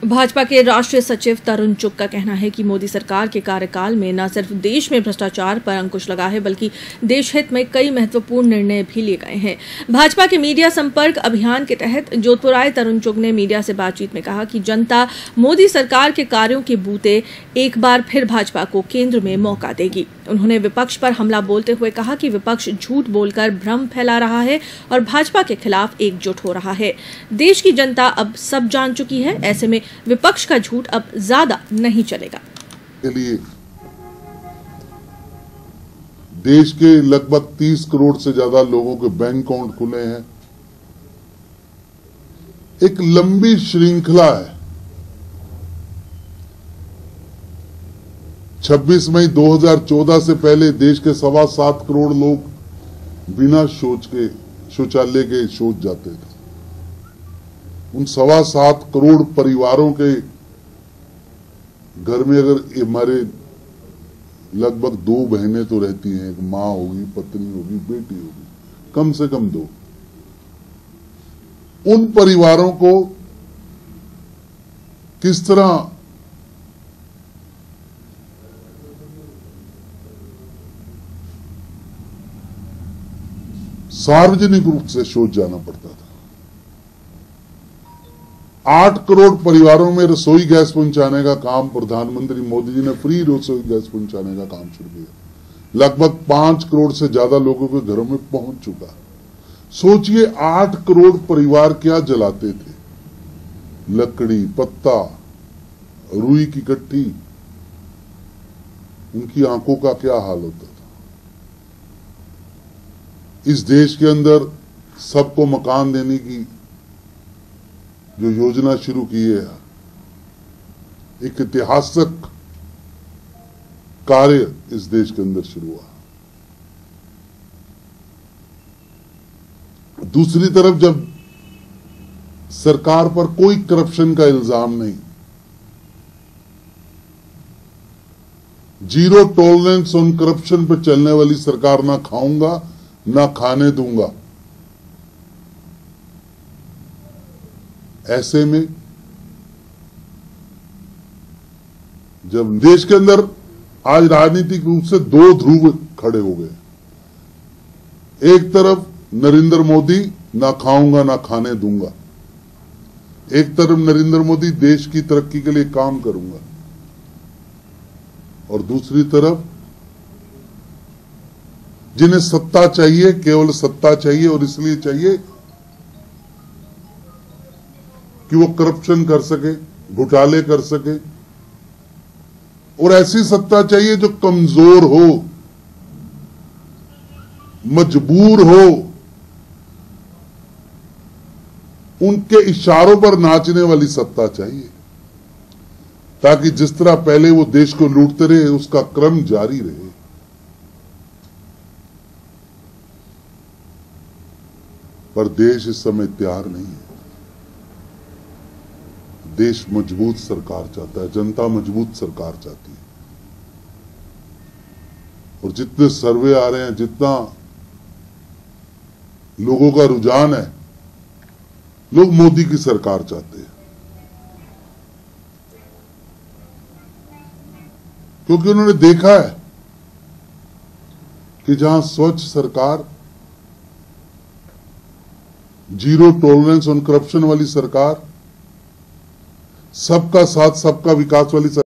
भाजपा के राष्ट्रीय सचिव तरुण चुग का कहना है कि मोदी सरकार के कार्यकाल में न सिर्फ देश में भ्रष्टाचार पर अंकुश लगा है बल्कि देश हित में कई महत्वपूर्ण निर्णय भी लिए गए हैं। भाजपा के मीडिया संपर्क अभियान के तहत जोधपुर आए तरुण चुग ने मीडिया से बातचीत में कहा कि जनता मोदी सरकार के कार्यों के बूते एक बार फिर भाजपा को केंद्र में मौका देगी। उन्होंने विपक्ष पर हमला बोलते हुए कहा कि विपक्ष झूठ बोलकर भ्रम फैला रहा है और भाजपा के खिलाफ एकजुट हो रहा है। देश की जनता अब सब जान चुकी है, ऐसे में विपक्ष का झूठ अब ज्यादा नहीं चलेगा। के लिए देश के लगभग 30 करोड़ से ज्यादा लोगों के बैंक अकाउंट खुले हैं। एक लंबी श्रृंखला है। 26 मई 2014 से पहले देश के 7.25 करोड़ लोग बिना शौच के शौचालय के शौच जाते थे। उन 7.25 करोड़ परिवारों के घर में अगर हमारे लगभग 2 बहनें तो रहती हैं, एक मां होगी, पत्नी होगी, बेटी होगी, कम से कम 2। उन परिवारों को किस तरह सार्वजनिक रूप से शौच जाना पड़ता था। 8 करोड़ परिवारों में रसोई गैस पहुंचाने का काम प्रधानमंत्री मोदी जी ने फ्री रसोई गैस पहुंचाने का काम शुरू किया। लगभग 5 करोड़ से ज्यादा लोगों के घरों में पहुंच चुका। सोचिए 8 करोड़ परिवार क्या जलाते थे, लकड़ी, पत्ता, रुई की कट्टी, उनकी आंखों का क्या हाल होता था। इस देश के अंदर सबको मकान देने की जो योजना शुरू की है, एक ऐतिहासिक कार्य इस देश के अंदर शुरू हुआ। दूसरी तरफ जब सरकार पर कोई करप्शन का इल्जाम नहीं, जीरो टॉलरेंस ऑन करप्शन पर चलने वाली सरकार ना खाऊंगा ना खाने दूंगा, ऐसे में जब देश के अंदर आज राजनीतिक रूप से 2 ध्रुव खड़े हो गए। एक तरफ नरेंद्र मोदी ना खाऊंगा ना खाने दूंगा, एक तरफ नरेंद्र मोदी देश की तरक्की के लिए काम करूंगा, और दूसरी तरफ जिन्हें सत्ता चाहिए, केवल सत्ता चाहिए और इसलिए चाहिए कि वो करप्शन कर सके, घोटाले कर सके, और ऐसी सत्ता चाहिए जो कमजोर हो, मजबूर हो, उनके इशारों पर नाचने वाली सत्ता चाहिए, ताकि जिस तरह पहले वो देश को लूटते रहे उसका क्रम जारी रहे। पर देश इस समय तैयार नहीं है। देश मजबूत सरकार चाहता है, जनता मजबूत सरकार चाहती है। और जितने सर्वे आ रहे हैं, जितना लोगों का रुझान है, लोग मोदी की सरकार चाहते हैं, क्योंकि उन्होंने देखा है कि जहां स्वच्छ सरकार, जीरो टॉलरेंस ऑन करप्शन वाली सरकार, सबका साथ सबका विकास वाली सरकार